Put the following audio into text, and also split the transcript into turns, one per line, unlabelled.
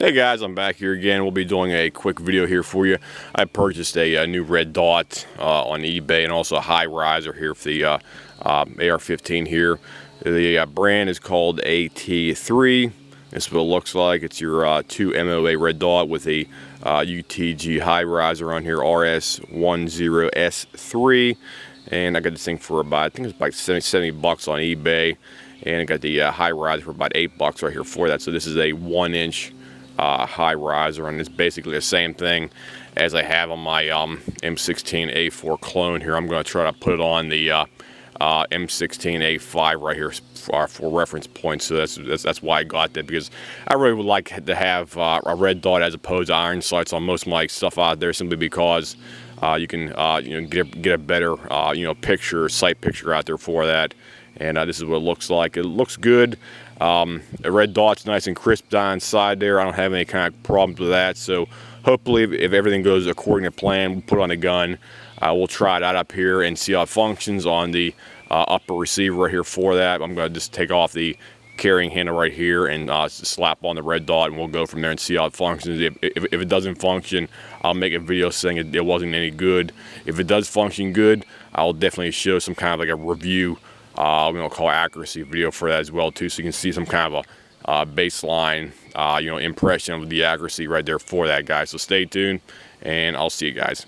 Hey guys, I'm back here again. We'll be doing a quick video here for you. I purchased a new red dot on eBay and also a high riser here for the AR-15 here. The brand is called AT3. This is what it looks like. It's your 2 MOA red dot with a UTG high riser on here, RS10S3. And I got this thing for about, I think it's like 70 bucks on eBay. And I got the high riser for about $8 right here for that. So this is a 1-inch high riser, and it's basically the same thing as I have on my M16A4 clone here. I'm going to try to put it on the M16A5 right here for reference points. So that's why I got that, because I really would like to have a red dot as opposed to iron sights on most of my stuff out there, simply because you can get a better sight picture out there for that. And this is what it looks like. It looks good. The red dot's nice and crisp down inside there. I don't have any kind of problems with that. So hopefully, if everything goes according to plan, we'll put on a gun. We'll try it out up here and see how it functions on the upper receiver right here for that. I'm going to just take off the carrying handle right here and slap on the red dot, and we'll go from there and see how it functions. If it doesn't function, I'll make a video saying it wasn't any good. If it does function good, I'll definitely show some kind of like a review, call accuracy video for that as well too, so you can see some kind of a baseline impression of the accuracy right there for that, guys. So stay tuned, and I'll see you guys.